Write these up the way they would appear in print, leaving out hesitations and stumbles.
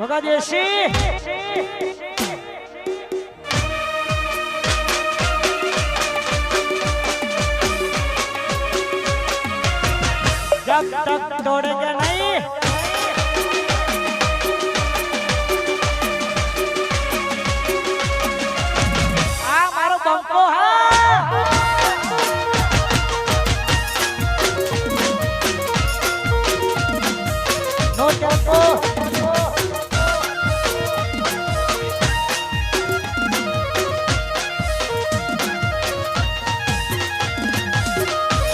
ભગા દેશી जब तक तोड़ेंगे नहीं आ मारो बंको है नो टेम्पो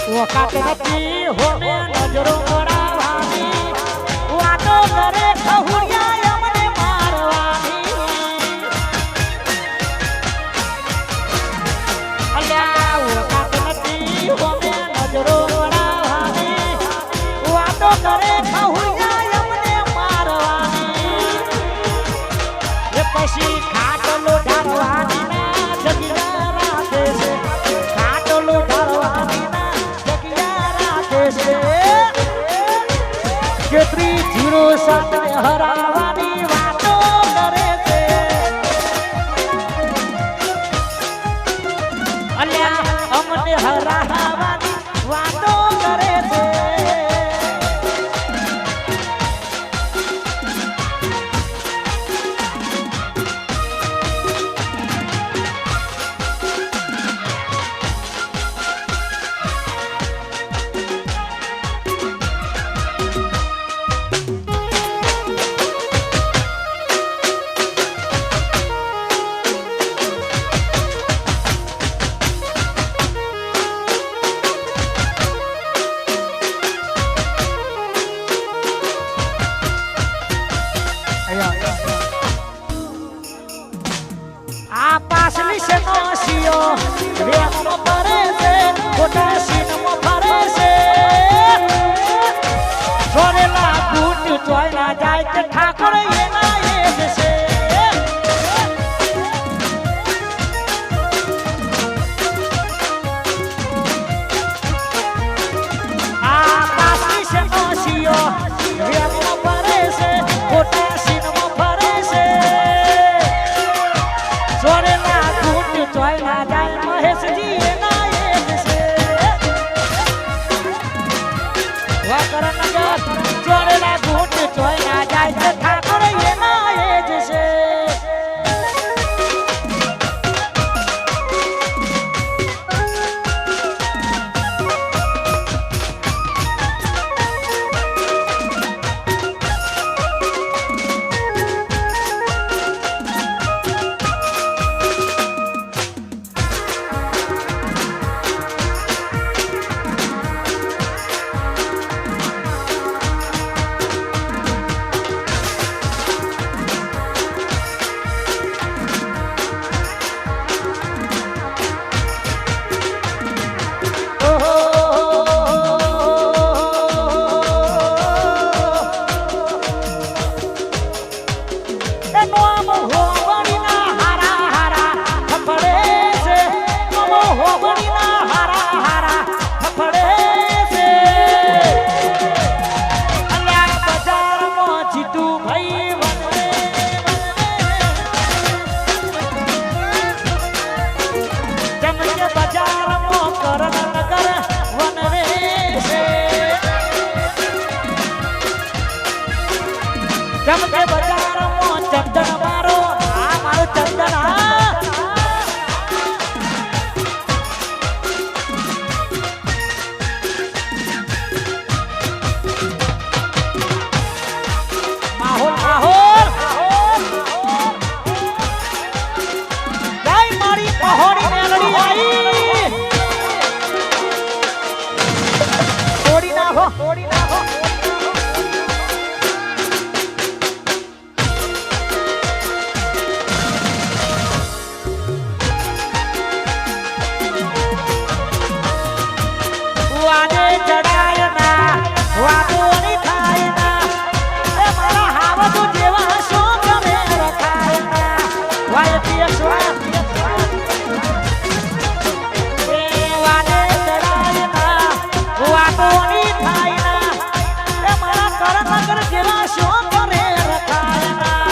वो काटे नती होने नजरों मरावानी वातो करे खहुरिया अमने मारवानी अल्लाह वो काटे नती होने नजरों मरावानी वातो करे खहुरिया अमने मारवानी ये पसी खाटलो ढारवानी ना जगिया राते से खाटलो ढारवानी केतरी 07 ने हरावानी वातो करे છે અલ્યા અમને હરાવાની વાતો કરે છે આ પાસલી છે નોશિયો રેમો પરે છે ખોટા સીનમો ફરે છે જોરેલા ગુટ જોઈના જાય કે ઠાકોર એના એ જ છે આ પાસલી છે નોશિયો રેમો પરે છે ખોટા સીનમો ફરે છે જોરેલા ગુટ જોઈના જાય મહેશજી એના એ જ છે વાકર નગર જોરેલા ગુટ જોઈના જાય છે ઠાકોર એના એ જ છે જમકે બજારમાં ચંદન મારો આ મારો ચંદન માહોલ માહોલ જય મારી પહોળી મેલડી આવી તોડી નાખો વાને ચડાયના વાદોની થાયના એ મારા હાવતો જેવા શોખ મે રખાયના વાય પિયસ એ વાને ચડાયના વાદોની થાયના એ મારા કરનગર જેવા શોખ મે રખાયના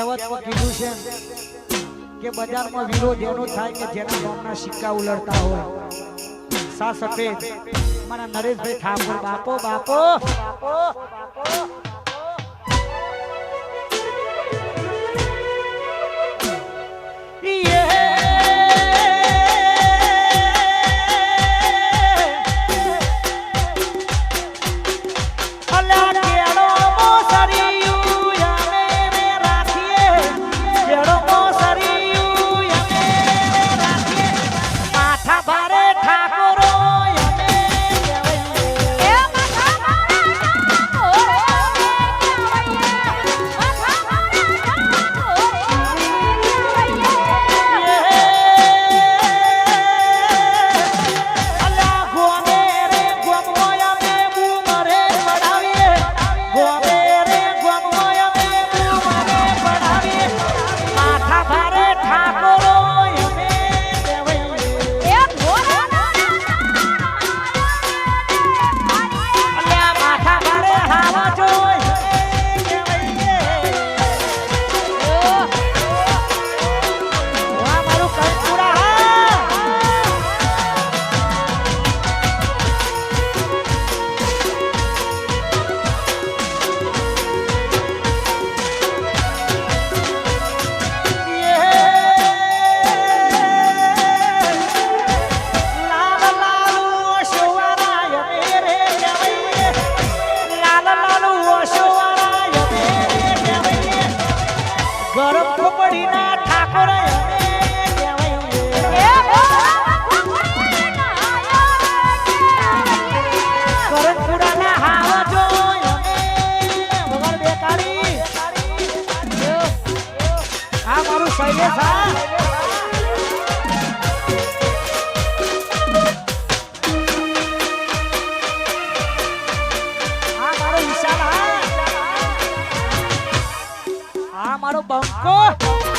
કહેવતમાં કીધું છે કે બજારમાં વીરો જેનો થાય કે જેના ગામના સિક્કા ઉલડતા હોય સા સફેદ મારા નરેશભાઈ ઠાકોર બાપો બાપો મારો બંકો